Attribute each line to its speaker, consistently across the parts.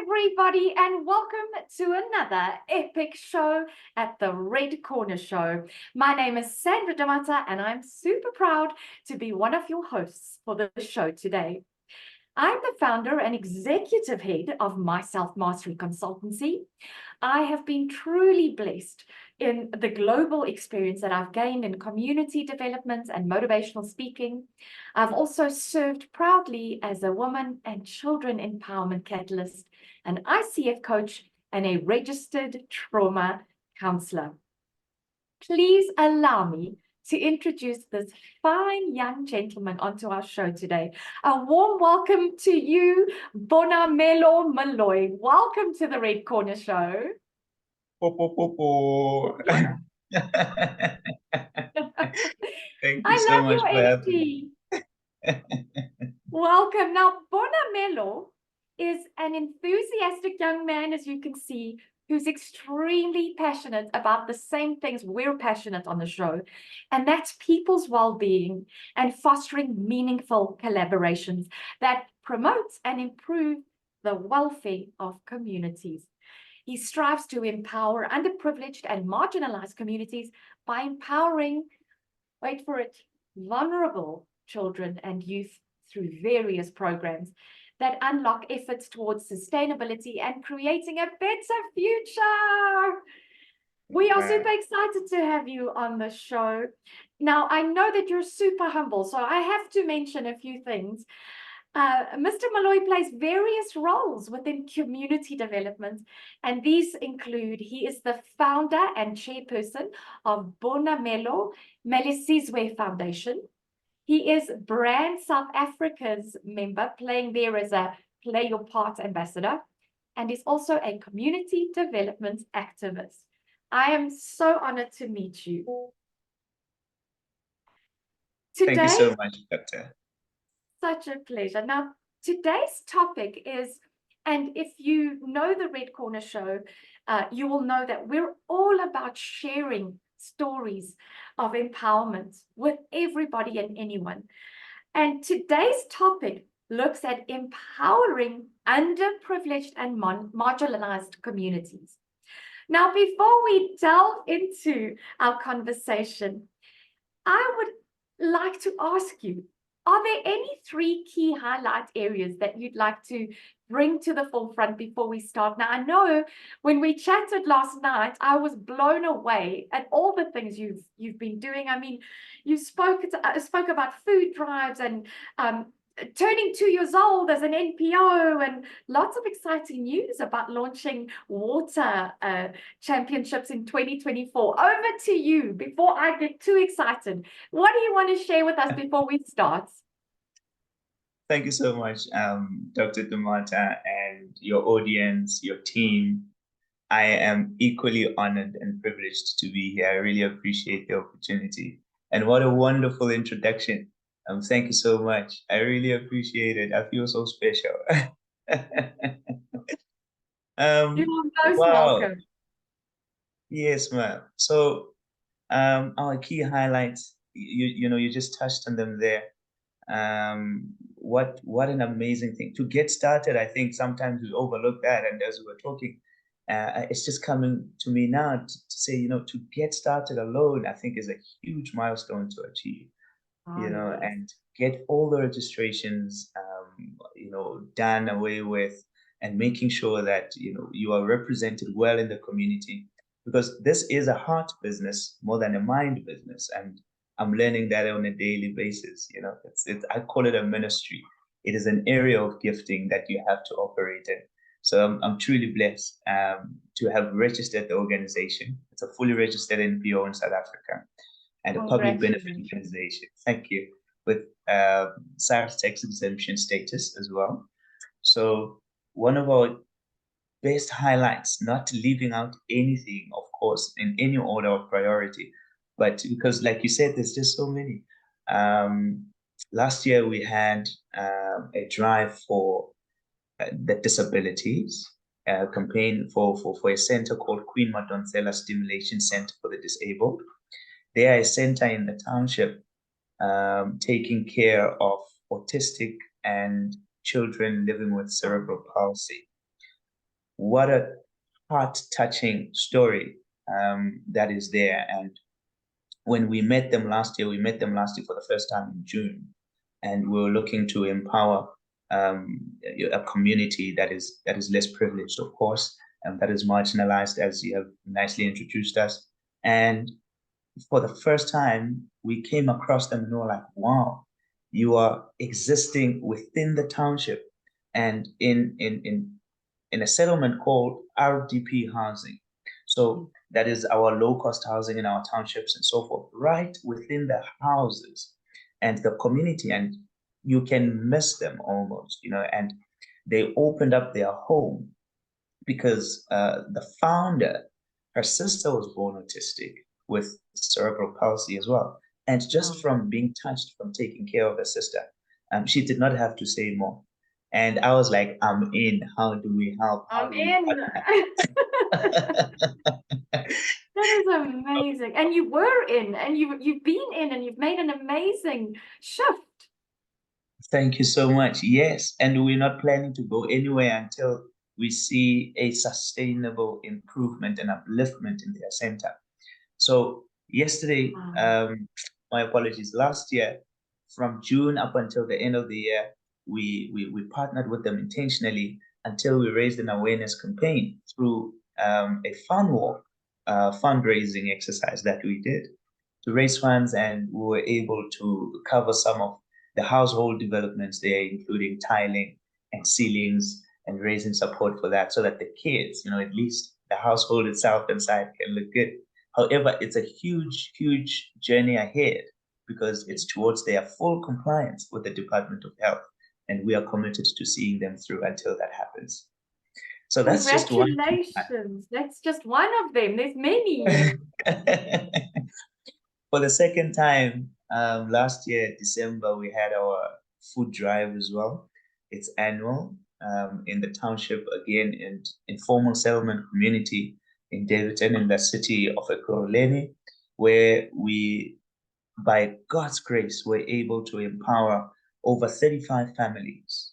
Speaker 1: everybody, and welcome to another epic show at the Red Corner Show. My name is Sandra Da Mata, and I'm super proud to be one of your hosts for the show today. I'm the founder and executive head of My Self-Mastery Consultancy. I have been truly blessed in the global experience that I've gained in community development and motivational speaking. I've also served proudly as a woman and children empowerment catalyst, an ICF coach, and a registered trauma counselor. Please allow me to introduce this fine young gentleman onto our show today. A warm welcome to you, Bonamelo Moloi. Welcome to the Red Corner Show.
Speaker 2: Thank you
Speaker 1: I
Speaker 2: so
Speaker 1: love
Speaker 2: much
Speaker 1: your
Speaker 2: for having
Speaker 1: energy. Welcome. Now, Bonamelo is an enthusiastic young man, as you can see, who's extremely passionate about the same things we're passionate on the show, and that's people's well-being and fostering meaningful collaborations that promotes and improve the welfare of communities. He strives to empower underprivileged and marginalized communities by empowering, wait for it, vulnerable children and youth through various programs that unlock efforts towards sustainability and creating a better future. We are super excited to have you on the show. Now, I know that you're super humble, so I have to mention a few things. Mr. Moloi plays various roles within community development, and these include he is the founder and chairperson of Bonamelo Melizizwe Foundation. He is Brand South Africa's member, playing there as a Play Your Part ambassador, and is also a community development activist. I am so honored to meet you.
Speaker 2: Thank you so much, Doctor.
Speaker 1: Such a pleasure. Now, today's topic is, and if you know the Red Corner Show, you will know that we're all about sharing stories of empowerment with everybody and anyone. And today's topic looks at empowering underprivileged and marginalized communities. Now, before we delve into our conversation, I would like to ask you, are there any three key highlight areas that you'd like to bring to the forefront before we start? Now, I know when we chatted last night, I was blown away at all the things you've been doing. I mean, you spoke about food drives and turning 2 years old as an NPO, and lots of exciting news about launching water championships in 2024. Over to you. Before I get too excited, what do you want to share with us before we start?
Speaker 2: Thank you so much, Dr. Da Mata, and your audience, your team. I am equally honored and privileged to be here. I really appreciate the opportunity. And what a wonderful introduction. Thank you so much. I really appreciate it. I feel so special.
Speaker 1: You're most welcome.
Speaker 2: Yes, ma'am. So our key highlights, you just touched on them there. What an amazing thing. To get started, I think sometimes we overlook that. And as we were talking, it's just coming to me now to say, to get started alone, I think is a huge milestone to achieve.
Speaker 1: Yes.
Speaker 2: And get all the registrations, done away with, and making sure that, you are represented well in the community, because this is a heart business more than a mind business. And I'm learning that on a daily basis. I call it a ministry. It is an area of gifting that you have to operate in. So I'm truly blessed to have registered the organization. It's a fully registered NPO in South Africa, and a public benefit organization. Thank you. With SARS tax exemption status as well. So one of our best highlights, not leaving out anything, of course, in any order of priority, but because, like you said, there's just so many. Last year we had a drive for the disabilities, campaign for a center called Queen Madonsela Stimulation Center for the Disabled. They are a center in the township taking care of autistic and children living with cerebral palsy. what a heart-touching story that is there. And when we met them last year, for the first time in June, and we were looking to empower a community that is less privileged, of course, and that is marginalized, as you have nicely introduced us. And for the first time, we came across them and we were like, wow, you are existing within the township and in a settlement called RDP housing. So that is our low-cost housing in our townships and so forth, right within the houses and the community, and you can miss them almost, and they opened up their home because the founder, her sister was born autistic with cerebral palsy as well. And just from being touched, from taking care of her sister, she did not have to say more. And I was like, I'm in. How do we help?
Speaker 1: I'm in. That is amazing. And you were in, and you've been in, and you've made an amazing shift.
Speaker 2: Thank you so much. Yes, and we're not planning to go anywhere until we see a sustainable improvement and upliftment in their center. So yesterday, my apologies, last year, from June up until the end of the year, we partnered with them intentionally until we raised an awareness campaign through a fun walk, fundraising exercise that we did to raise funds, and we were able to cover some of the household developments there, including tiling and ceilings, and raising support for that so that the kids, at least the household itself inside can look good. However, it's a huge, huge journey ahead because it's towards their full compliance with the Department of Health. And we are committed to seeing them through until that happens. So that's just one.
Speaker 1: Congratulations. That's just one of them. There's many.
Speaker 2: For the second time, last year, December, we had our food drive as well. It's annual in the township, again, in informal settlement community in Davidson, in the city of Ekurhuleni, where we, by God's grace, were able to empower over 35 families.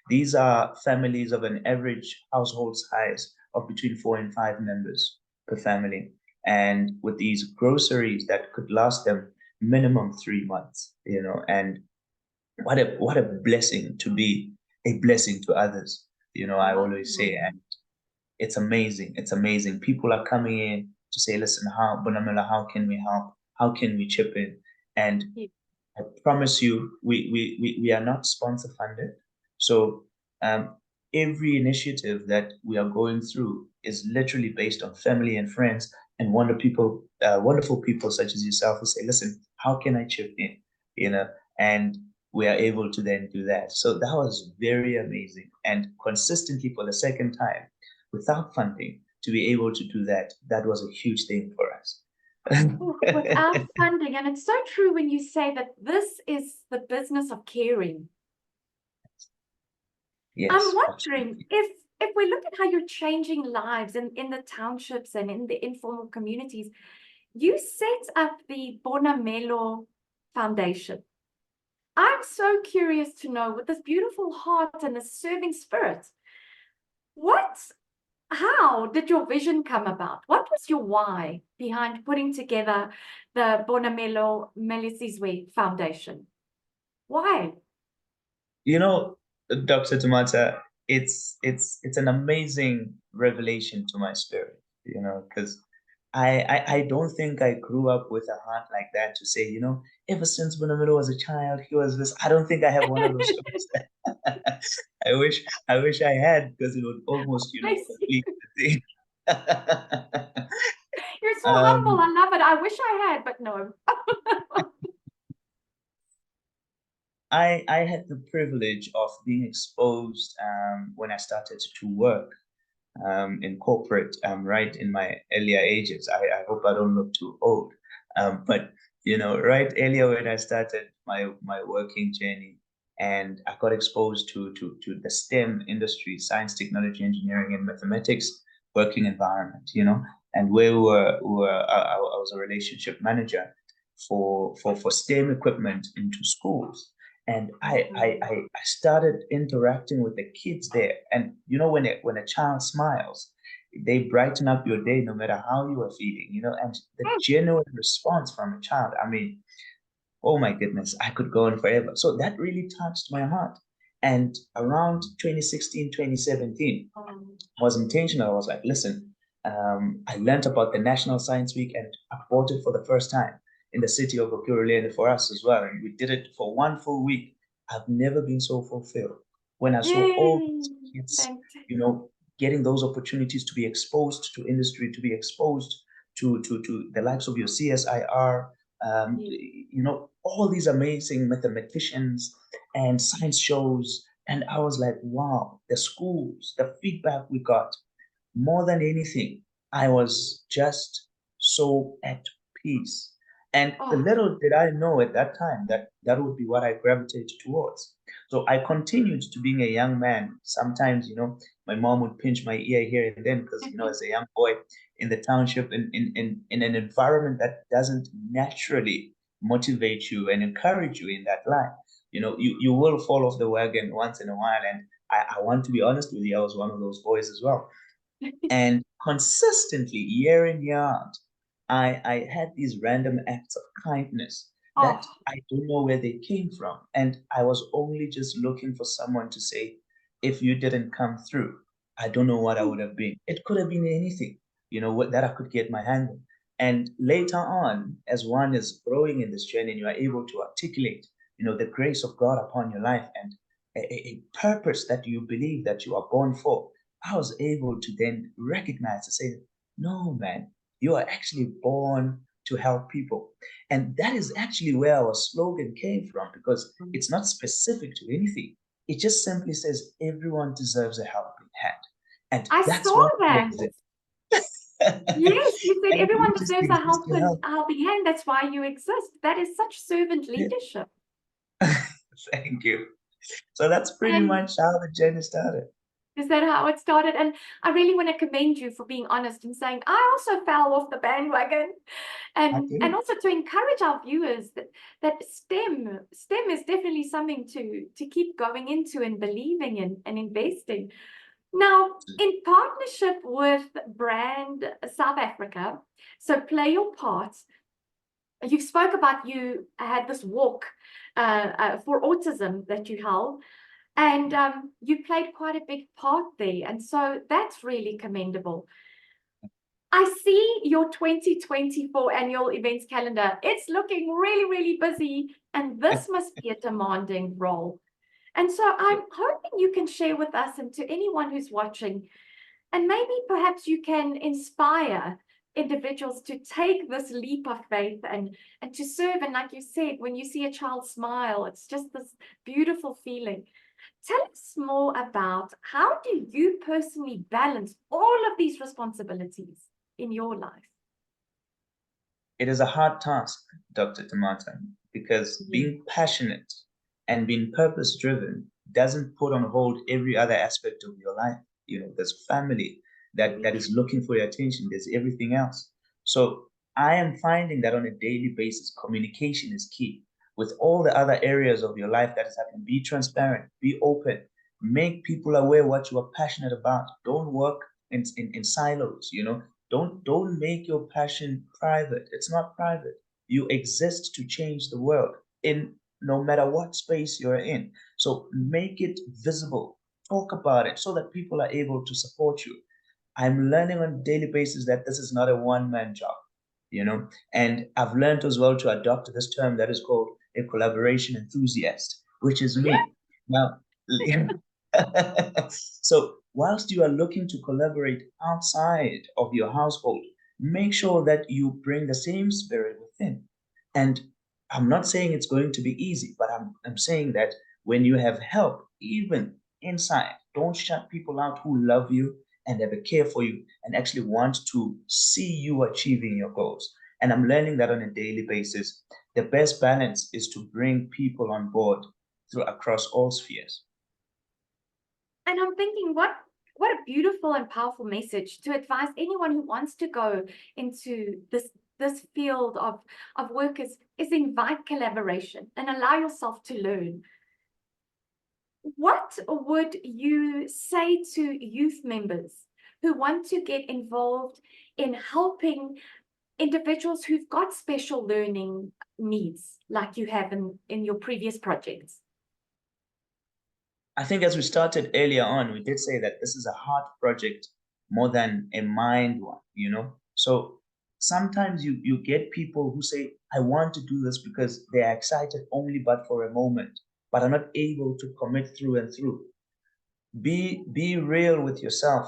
Speaker 2: These are families of an average household size of between 4 and 5 members per family, and with these groceries that could last them minimum 3 months. And what a blessing to be a blessing to others. I always say, and it's amazing. It's amazing. People are coming in to say, listen, Bonamelo, how can we help? How can we chip in? And I promise you, we are not sponsor funded. So every initiative that we are going through is literally based on family and friends and wonderful people such as yourself who say, listen, how can I chip in? And we are able to then do that. So that was very amazing. And consistently for the second time, without funding, to be able to do that, that was a huge thing for us.
Speaker 1: Without funding, and it's so true when you say that this is the business of caring.
Speaker 2: Yes,
Speaker 1: I'm wondering if we look at how you're changing lives in the townships and in the informal communities, you set up the Bonamelo Foundation. I'm so curious to know, with this beautiful heart and this serving spirit, how did your vision come about? What was your why behind putting together the Bonamelo Melizizwe Foundation? Why?
Speaker 2: Dr. Da Mata, it's an amazing revelation to my spirit, because I don't think I grew up with a heart like that to say, ever since Bonamelo was a child, he was this. I don't think I have one of those stories. I wish I had, because it would almost, complete the thing.
Speaker 1: You're so humble. I love it. I wish I had, but no.
Speaker 2: I had the privilege of being exposed when I started to work in corporate right in my earlier ages. I hope I don't look too old, but right earlier when I started my working journey, and I got exposed to the STEM industry, science, technology, engineering, and mathematics working environment. And where I was a relationship manager for STEM equipment into schools. And I started interacting with the kids there. And when a child smiles, they brighten up your day no matter how you are feeling, and the genuine response from a child. I mean, oh my goodness, I could go on forever. So that really touched my heart. And around 2016, 2017 was intentional. I was like, listen, I learned about the National Science Week and I voted for the first time in the city of Okuruleni for us as well. And we did it for 1 full week. I've never been so fulfilled. When I saw all these kids, getting those opportunities to be exposed to industry, to be exposed to the likes of your CSIR, all these amazing mathematicians and science shows. And I was like, wow, the schools, the feedback we got, more than anything, I was just so at peace. And the little did I know at that time that that would be what I gravitated towards. So I continued to being a young man. Sometimes, my mom would pinch my ear here and then because, as a young boy in the township, in an environment that doesn't naturally motivate you and encourage you in that line, you will fall off the wagon once in a while. And I want to be honest with you, I was one of those boys as well. And consistently, year in, year out, I had these random acts of kindness that I don't know where they came from. And I was only just looking for someone to say, if you didn't come through, I don't know what I would have been. It could have been anything, what that I could get my hand on. And later on, as one is growing in this journey and you are able to articulate, the grace of God upon your life and a purpose that you believe that you are born for, I was able to then recognize to say, no, man, you are actually born to help people. And that is actually where our slogan came from, because it's not specific to anything. It just simply says everyone deserves a helping hand. And
Speaker 1: I
Speaker 2: that's
Speaker 1: saw
Speaker 2: what
Speaker 1: that.
Speaker 2: makes it.
Speaker 1: Yes, you said
Speaker 2: And
Speaker 1: everyone
Speaker 2: we just
Speaker 1: deserves a
Speaker 2: exist to help.
Speaker 1: helping hand. That's why you exist. That is such servant leadership.
Speaker 2: Thank you. So that's pretty
Speaker 1: And
Speaker 2: much how the journey started.
Speaker 1: is that how it started? And I really want to commend you for being honest and saying, I also fell off the bandwagon. And also to encourage our viewers that STEM is definitely something to keep going into and believing in and investing. Now, in partnership with Brand South Africa, so Play Your Part, you spoke about you had this walk for autism that you held. And you played quite a big part there. And so that's really commendable. I see your 2024 annual events calendar. It's looking really, really busy. And this must be a demanding role. And so I'm hoping you can share with us and to anyone who's watching, and maybe perhaps you can inspire individuals to take this leap of faith and to serve. And like you said, when you see a child smile, it's just this beautiful feeling. Tell us more about how do you personally balance all of these responsibilities in your life?
Speaker 2: It is a hard task, Dr. Da Mata, because being passionate and being purpose-driven doesn't put on hold every other aspect of your life. There's family that is looking for your attention. There's everything else. So I am finding that on a daily basis, communication is key with all the other areas of your life that is happening. Be transparent, be open, make people aware what you are passionate about. Don't work in silos, Don't make your passion private. It's not private. You exist to change the world in no matter what space you're in. So make it visible. Talk about it so that people are able to support you. I'm learning on a daily basis that this is not a one-man job, and I've learned as well to adopt this term that is called a collaboration enthusiast, which is me. Now, so whilst you are looking to collaborate outside of your household, make sure that you bring the same spirit within. And I'm not saying it's going to be easy, but I'm saying that when you have help, even inside, don't shut people out who love you and have a care for you and actually want to see you achieving your goals. And I'm learning that on a daily basis. The best balance is to bring people on board across all spheres.
Speaker 1: And I'm thinking, what a beautiful and powerful message to advise anyone who wants to go into this field of work is invite collaboration and allow yourself to learn. what would you say to youth members who want to get involved in helping individuals who've got special learning needs like you have in your previous projects?
Speaker 2: I think as we started earlier on, we did say that this is a heart project more than a mind one, you know? So sometimes you get people who say, I want to do this because they are excited only but for a moment, but are not able to commit through and through. Be real with yourself.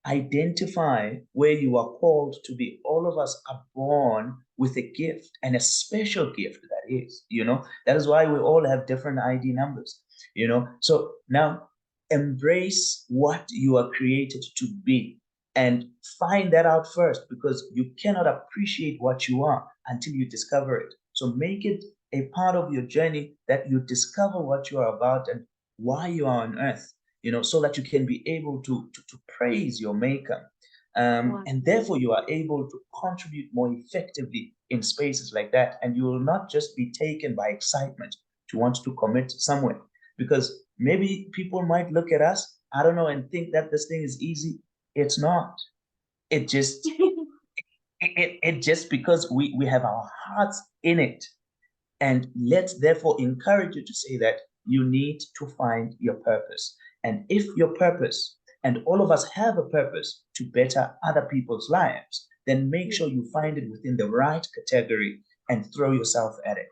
Speaker 2: Identify where you are called to be. All of us are born with a gift, and a special gift that is, you know. That is why we all have different ID numbers, you know. So now embrace what you are created to be and find that out first, because you cannot appreciate what you are until you discover it. So make it a part of your journey that you discover what you are about and why you are on earth, you know, so that you can be able to praise your maker.
Speaker 1: Wow.
Speaker 2: And therefore you are able to contribute more effectively in spaces like that. And you will not just be taken by excitement to want to commit somewhere, because maybe people might look at us, I don't know, and think that this thing is easy. It's not. It just, it just because we have our hearts in it. And let's therefore encourage you to say that you need to find your purpose. And if your purpose, and all of us have a purpose to better other people's lives, then make sure you find it within the right category and throw yourself at it.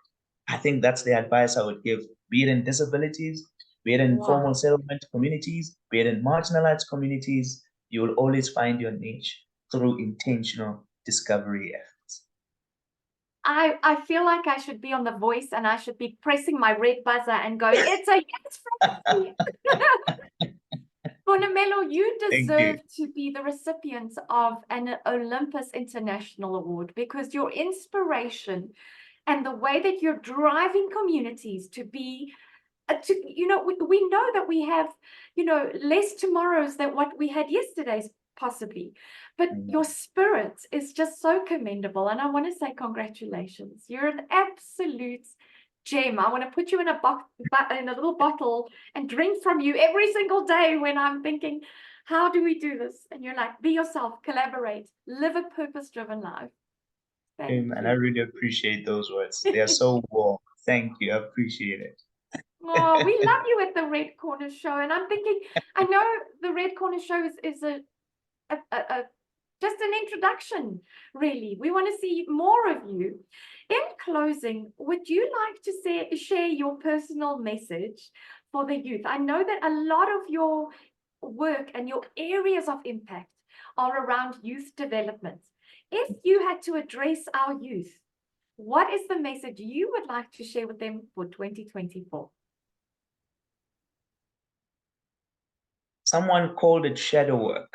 Speaker 2: I think that's the advice I would give, be it in disabilities, be it in informal settlement communities, be it in marginalized communities. You will always find your niche through intentional discovery efforts.
Speaker 1: I feel like I should be on The Voice and I should be pressing my red buzzer and going, it's a yes from me. Bonamelo, you
Speaker 2: Thank you.
Speaker 1: deserve to be the recipient of an Olympus International Award, because your inspiration and the way that you're driving communities to be, you know, we know that we have, you know, less tomorrows than what we had yesterday's possibly, but your spirit is just so commendable, and I want to say congratulations. You're an absolute gem. I want to put you in a little bottle and drink from you every single day when I'm thinking, how do we do this? And you're like, be yourself, collaborate, live a purpose-driven life. Thank
Speaker 2: And
Speaker 1: you.
Speaker 2: I really appreciate those words. They are so warm. Thank you. I appreciate it.
Speaker 1: Oh, we love you at the Red Corner Show. And I'm thinking, I know the Red Corner Show is just an introduction, really. We want to see more of you. In closing, would you like to share your personal message for the youth? I know that a lot of your work and your areas of impact are around youth development. If you had to address our youth, what is the message you would like to share with them for 2024?
Speaker 2: Someone called it shadow work.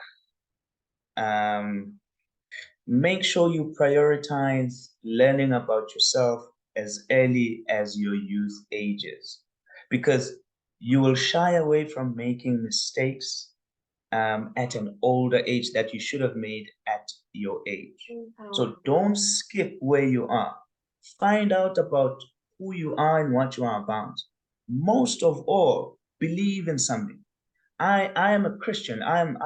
Speaker 2: Make sure you prioritize learning about yourself as early as your youth ages, because you will shy away from making mistakes at an older age that you should have made at your age. So don't skip where you are. Find out about who you are and what you are about. Most of all, believe in something. I am a Christian. I am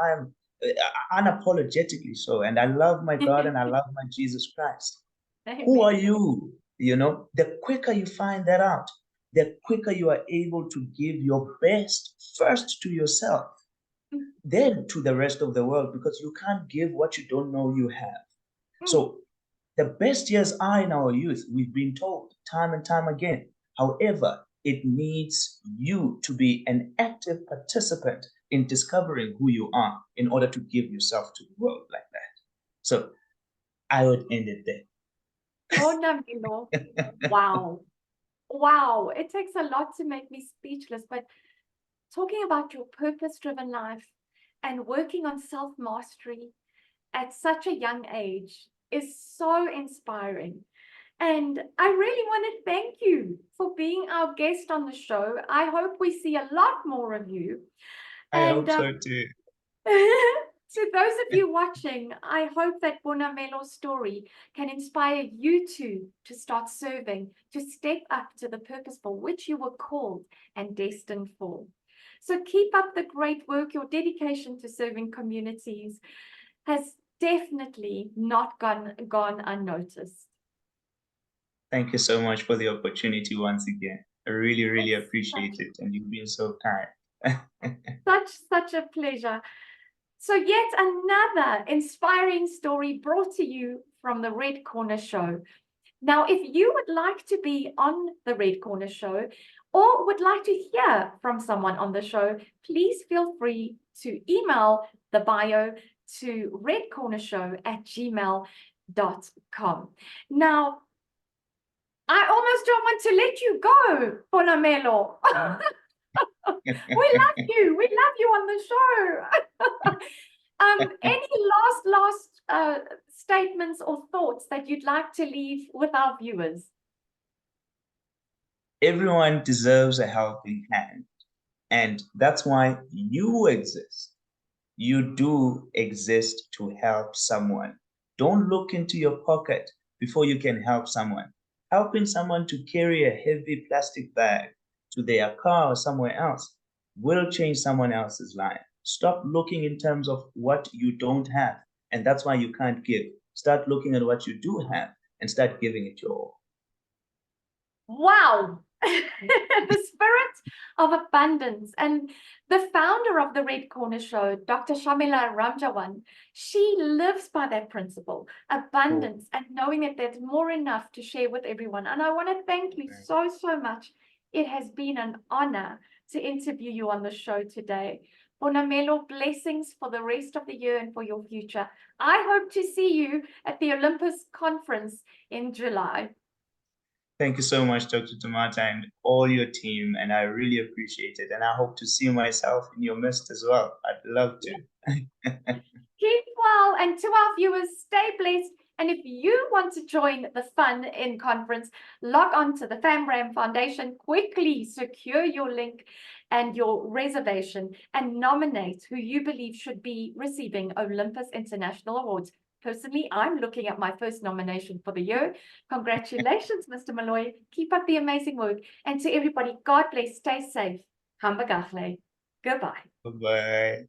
Speaker 2: unapologetically so, and I love my God and I love my Jesus Christ. Who are you? You know, the quicker you find that out, the quicker you are able to give your best first to yourself, then to the rest of the world, because you can't give what you don't know you have. So the best years are in our youth. We've been told time and time again. However, it needs you to be an active participant in discovering who you are in order to give yourself to the world like that. So I would end it there.
Speaker 1: Bonamelo. Wow. Wow. It takes a lot to make me speechless, but talking about your purpose-driven life and working on self-mastery at such a young age is so inspiring. And I really want to thank you for being our guest on the show. I hope we see a lot more of you.
Speaker 2: I hope so too.
Speaker 1: To those of you watching, I hope that Bonamelo's story can inspire you too to start serving, to step up to the purpose for which you were called and destined for. So keep up the great work. Your dedication to serving communities has definitely not gone unnoticed.
Speaker 2: Thank you so much for the opportunity once again. I really, really appreciate it. And you've been so kind.
Speaker 1: Such a pleasure. So yet another inspiring story brought to you from the Red Corner Show. Now, if you would like to be on the Red Corner Show or would like to hear from someone on the show, please feel free to email the bio to redcornershow@gmail.com. Now, I almost don't want to let you go, Bonamelo. We love you. We love you on the show. Any last statements or thoughts that you'd like to leave with our viewers?
Speaker 2: Everyone deserves a helping hand, and that's why you exist. You do exist to help someone. Don't look into your pocket before you can help someone. Helping someone to carry a heavy plastic bag to their car or somewhere else will change someone else's life. Stop looking in terms of what you don't have, and that's why you can't give. Start looking at what you do have and start giving it your all.
Speaker 1: Wow. The spirit of abundance. And the founder of the Red Corner Show, Dr. Shamila Ramjawan, she lives by that principle, abundance, and knowing that there's more enough to share with everyone. And I want to thank you so much. It has been an honor to interview you on the show today. Bonamelo, blessings for the rest of the year and for your future. I hope to see you at the Olympus conference in July.
Speaker 2: Thank you so much, Dr. Da Mata, and all your team, and I really appreciate it. And I hope to see myself in your midst as well. I'd love to.
Speaker 1: Keep well, and to our viewers, stay blessed. And if you want to join the fun in conference, log on to the Famram Foundation, quickly secure your link and your reservation, and nominate who you believe should be receiving Olympus International Awards. Personally, I'm looking at my first nomination for the year. Congratulations, Mr. Moloi. Keep up the amazing work. And to everybody, God bless, stay safe. Hamba Gachle. Goodbye.
Speaker 2: Bye-bye.